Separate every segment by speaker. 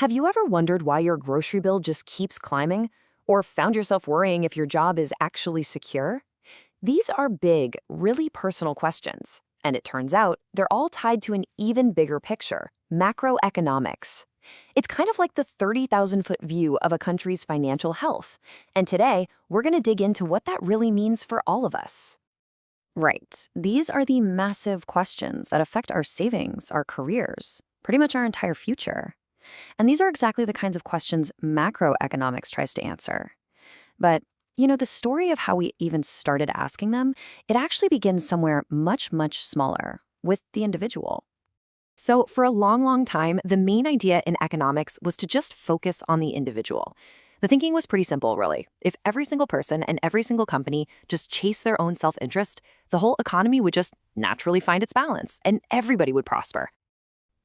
Speaker 1: Have you ever wondered why your grocery bill just keeps climbing? Or found yourself worrying if your job is actually secure? These are big, really personal questions. And it turns out they're all tied to an even bigger picture, macroeconomics. It's kind of like the 30,000-foot view of a country's financial health. And today, we're going to dig into what that really means for all of us. Right. These are the massive questions that affect our savings, our careers, pretty much our entire future. And these are exactly the kinds of questions macroeconomics tries to answer. But, the story of how we even started asking them, it actually begins somewhere much, much smaller, with the individual. So for a long, long time, the main idea in economics was to just focus on the individual. The thinking was pretty simple, really. If every single person and every single company just chased their own self-interest, the whole economy would just naturally find its balance, and everybody would prosper.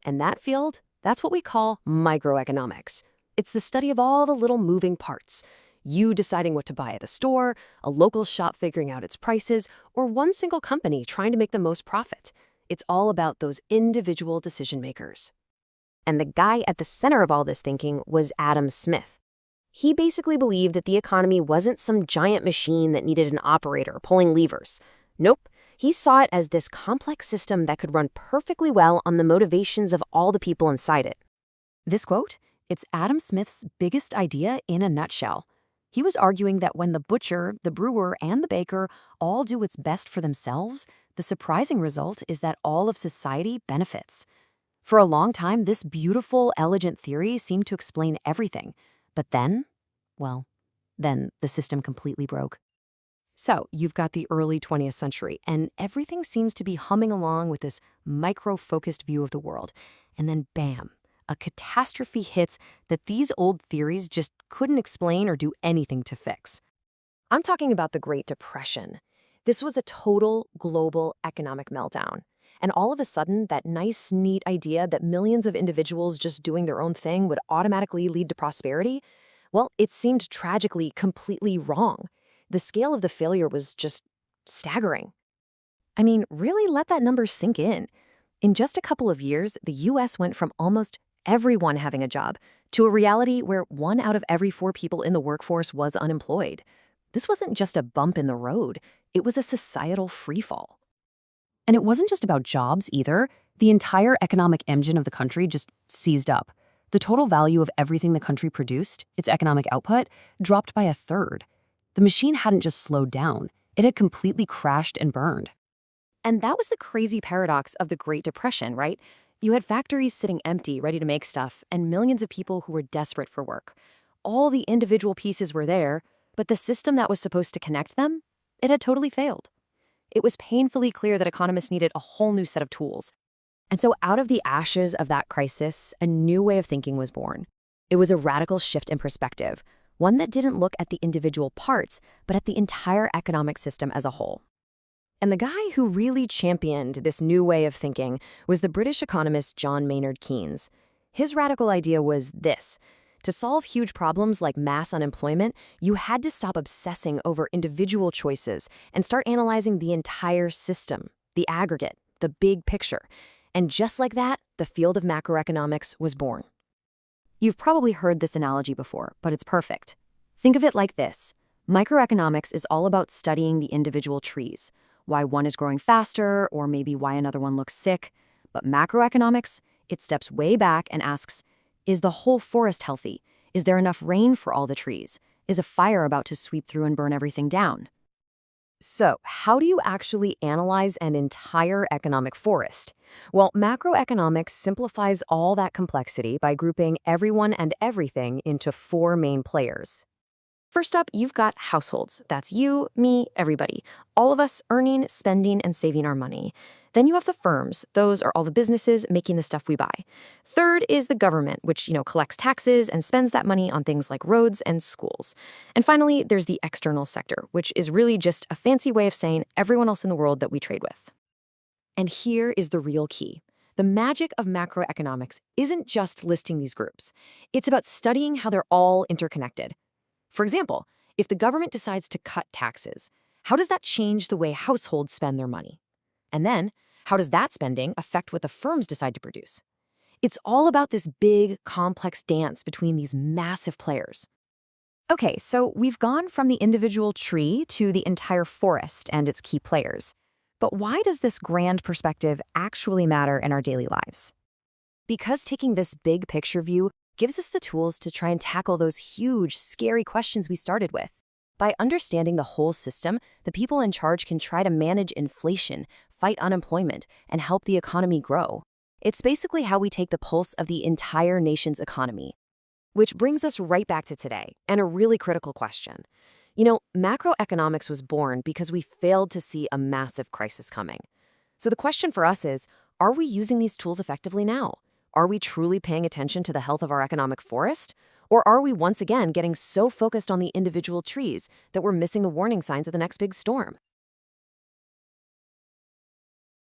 Speaker 1: And that field, that's what we call microeconomics. It's the study of all the little moving parts. You deciding what to buy at the store, a local shop figuring out its prices, or one single company trying to make the most profit. It's all about those individual decision makers. And the guy at the center of all this thinking was Adam Smith. He basically believed that the economy wasn't some giant machine that needed an operator pulling levers. Nope. He saw it as this complex system that could run perfectly well on the motivations of all the people inside it. This quote, it's Adam Smith's biggest idea in a nutshell. He was arguing that when the butcher, the brewer, and the baker all do what's best for themselves, the surprising result is that all of society benefits. For a long time, this beautiful, elegant theory seemed to explain everything. But then the system completely broke. So you've got the early 20th century, and everything seems to be humming along with this micro-focused view of the world. And then bam, a catastrophe hits that these old theories just couldn't explain or do anything to fix. I'm talking about the Great Depression. This was a total global economic meltdown. And all of a sudden, that nice, neat idea that millions of individuals just doing their own thing would automatically lead to prosperity, well, it seemed tragically completely wrong. The scale of the failure was just staggering. I mean, really let that number sink in. In just a couple of years, the U.S. went from almost everyone having a job to a reality where 1 out of every 4 people in the workforce was unemployed. This wasn't just a bump in the road. It was a societal freefall. And it wasn't just about jobs either. The entire economic engine of the country just seized up. The total value of everything the country produced, its economic output, dropped by 1/3. The machine hadn't just slowed down, it had completely crashed and burned. And that was the crazy paradox of the Great Depression, right? You had factories sitting empty, ready to make stuff, and millions of people who were desperate for work. All the individual pieces were there, but the system that was supposed to connect them, it had totally failed. It was painfully clear that economists needed a whole new set of tools. And so out of the ashes of that crisis, a new way of thinking was born. It was a radical shift in perspective, one that didn't look at the individual parts, but at the entire economic system as a whole. And the guy who really championed this new way of thinking was the British economist John Maynard Keynes. His radical idea was this: to solve huge problems like mass unemployment, you had to stop obsessing over individual choices and start analyzing the entire system, the aggregate, the big picture. And just like that, the field of macroeconomics was born. You've probably heard this analogy before, but it's perfect. Think of it like this. Microeconomics is all about studying the individual trees, why one is growing faster, or maybe why another one looks sick. But macroeconomics, it steps way back and asks, is the whole forest healthy? Is there enough rain for all the trees? Is a fire about to sweep through and burn everything down? So, how do you actually analyze an entire economic forest? Well, macroeconomics simplifies all that complexity by grouping everyone and everything into 4 main players. First up, you've got households. That's you, me, everybody. All of us earning, spending, and saving our money. Then you have the firms. Those are all the businesses making the stuff we buy. Third is the government, which, collects taxes and spends that money on things like roads and schools. And finally, there's the external sector, which is really just a fancy way of saying everyone else in the world that we trade with. And here is the real key. The magic of macroeconomics isn't just listing these groups. It's about studying how they're all interconnected. For example, if the government decides to cut taxes, how does that change the way households spend their money? And then, how does that spending affect what the firms decide to produce? It's all about this big, complex dance between these massive players.
Speaker 2: Okay, so we've gone from the individual tree to the entire forest and its key players. But why does this grand perspective actually matter in our daily lives?
Speaker 1: Because taking this big picture view gives us the tools to try and tackle those huge, scary questions we started with. By understanding the whole system, the people in charge can try to manage inflation, fight unemployment, and help the economy grow. It's basically how we take the pulse of the entire nation's economy. Which brings us right back to today, and a really critical question. Macroeconomics was born because we failed to see a massive crisis coming. So the question for us is, are we using these tools effectively now? Are we truly paying attention to the health of our economic forest? Or are we once again getting so focused on the individual trees that we're missing the warning signs of the next big storm?